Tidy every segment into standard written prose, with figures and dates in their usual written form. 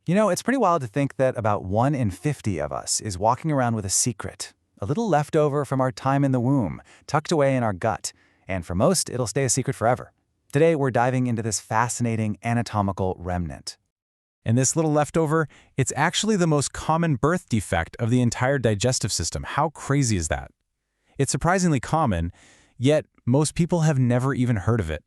You know, it's pretty wild to think that about 1 in 50 of us is walking around with a secret, a little leftover from our time in the womb, tucked away in our gut. And for most, it'll stay a secret forever. Today, we're diving into this fascinating anatomical remnant. And this little leftover, it's actually the most common birth defect of the entire digestive system. How crazy is that? It's surprisingly common, yet most people have never even heard of it.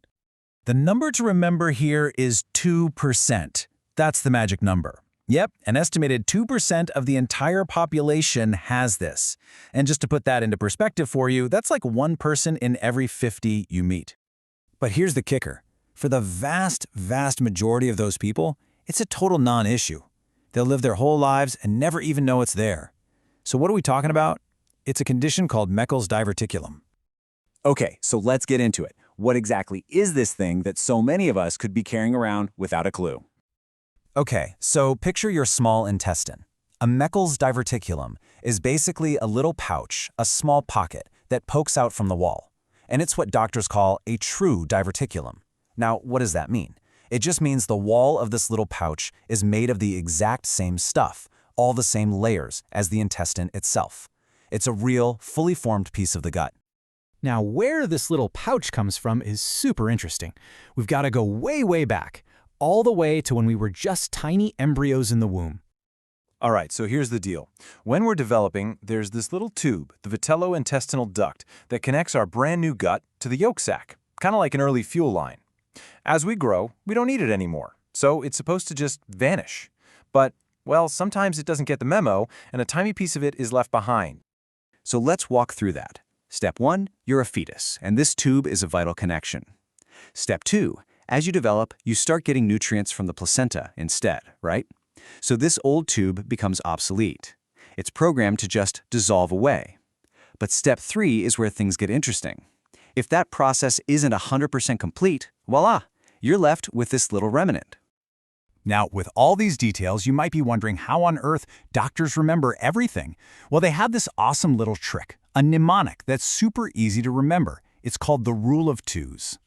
The number to remember here is 2%. That's the magic number. Yep, an estimated 2% of the entire population has this. And just to put that into perspective for you, that's like 1 person in every 50 you meet. But here's the kicker. For the vast, vast majority of those people, it's a total non-issue. They'll live their whole lives and never even know it's there. So what are we talking about? It's a condition called Meckel's diverticulum. Okay, so let's get into it. What exactly is this thing that so many of us could be carrying around without a clue? Okay, so picture your small intestine. A Meckel's diverticulum is basically a little pouch, a small pocket, that pokes out from the wall. And it's what doctors call a true diverticulum. Now, what does that mean? It just means the wall of this little pouch is made of the exact same stuff, all the same layers as the intestine itself. It's a real, fully formed piece of the gut. Now, where this little pouch comes from is super interesting. We've got to go way, way back, all the way to when we were just tiny embryos in the womb. All right, so here's the deal. When we're developing, there's this little tube, the vitello-intestinal duct, that connects our brand new gut to the yolk sac, kind of like an early fuel line. As we grow, we don't need it anymore, so it's supposed to just vanish. But, well, sometimes it doesn't get the memo, and a tiny piece of it is left behind. So let's walk through that. Step 1, you're a fetus, and this tube is a vital connection. Step 2, as you develop, you start getting nutrients from the placenta instead, right? So this old tube becomes obsolete. It's programmed to just dissolve away. But step 3 is where things get interesting. If that process isn't 100% complete, voila, you're left with this little remnant. Now, with all these details, you might be wondering how on earth doctors remember everything. Well, they have this awesome little trick, a mnemonic that's super easy to remember. It's called the rule of twos.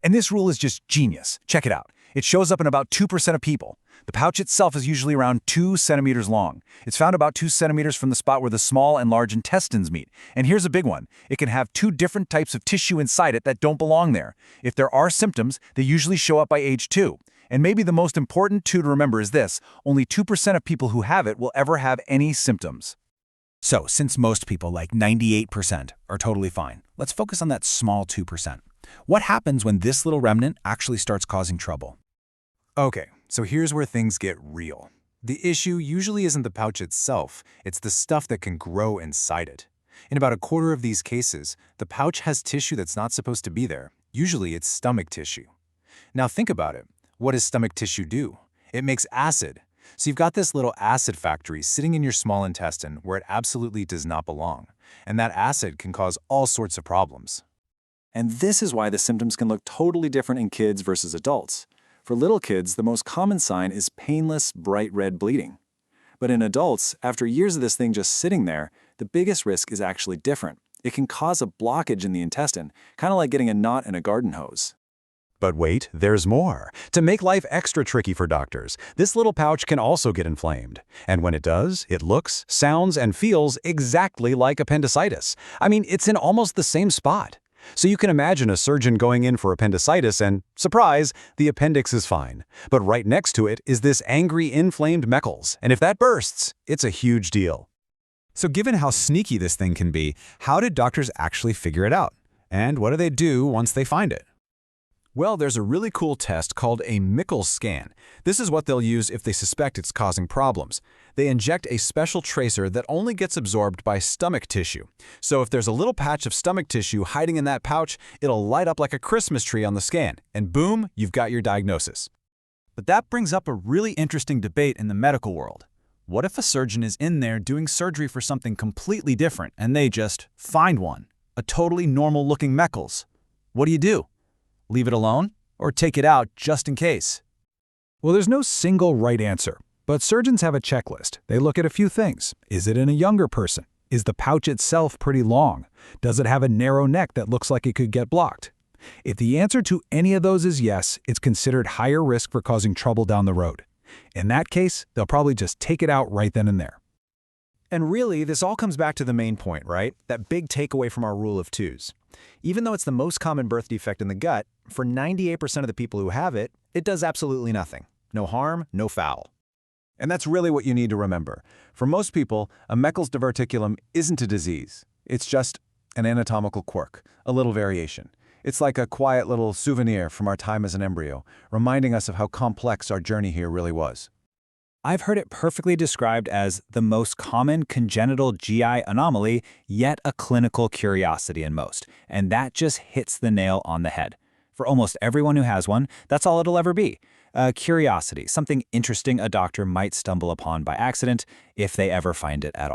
And this rule is just genius. Check it out. It shows up in about 2% of people. The pouch itself is usually around 2 centimeters long. It's found about 2 centimeters from the spot where the small and large intestines meet. And here's a big one. It can have 2 different types of tissue inside it that don't belong there. If there are symptoms, they usually show up by age 2. And maybe the most important 2 to remember is this. Only 2% of people who have it will ever have any symptoms. So, since most people, like 98%, are totally fine, let's focus on that small 2%. What happens when this little remnant actually starts causing trouble? Okay, so here's where things get real. The issue usually isn't the pouch itself, it's the stuff that can grow inside it. In about a quarter of these cases, the pouch has tissue that's not supposed to be there. Usually it's stomach tissue. Now think about it. What does stomach tissue do? It makes acid. So you've got this little acid factory sitting in your small intestine where it absolutely does not belong. And that acid can cause all sorts of problems. And this is why the symptoms can look totally different in kids versus adults. For little kids, the most common sign is painless, bright red bleeding. But in adults, after years of this thing just sitting there, the biggest risk is actually different. It can cause a blockage in the intestine, kind of like getting a knot in a garden hose. But wait, there's more. To make life extra tricky for doctors, this little pouch can also get inflamed. And when it does, it looks, sounds, and feels exactly like appendicitis. I mean, it's in almost the same spot. So you can imagine a surgeon going in for appendicitis and, surprise, the appendix is fine. But right next to it is this angry, inflamed Meckel's. And if that bursts, it's a huge deal. So given how sneaky this thing can be, how did doctors actually figure it out? And what do they do once they find it? Well, there's a really cool test called a Meckel scan. This is what they'll use if they suspect it's causing problems. They inject a special tracer that only gets absorbed by stomach tissue. So if there's a little patch of stomach tissue hiding in that pouch, it'll light up like a Christmas tree on the scan, and boom, you've got your diagnosis. But that brings up a really interesting debate in the medical world. What if a surgeon is in there doing surgery for something completely different and they just find one, a totally normal-looking Meckel's? What do? Leave it alone or take it out just in case? Well, there's no single right answer, but surgeons have a checklist. They look at a few things. Is it in a younger person? Is the pouch itself pretty long? Does it have a narrow neck that looks like it could get blocked? If the answer to any of those is yes, it's considered higher risk for causing trouble down the road. In that case, they'll probably just take it out right then and there. And really, this all comes back to the main point, right? That big takeaway from our rule of twos. Even though it's the most common birth defect in the gut, for 98% of the people who have it, it does absolutely nothing. No harm, no foul. And that's really what you need to remember. For most people, a Meckel's diverticulum isn't a disease. It's just an anatomical quirk, a little variation. It's like a quiet little souvenir from our time as an embryo, reminding us of how complex our journey here really was. I've heard it perfectly described as the most common congenital GI anomaly, yet a clinical curiosity in most. And that just hits the nail on the head. For almost everyone who has one, that's all it'll ever be. A curiosity, something interesting a doctor might stumble upon by accident, if they ever find it at all.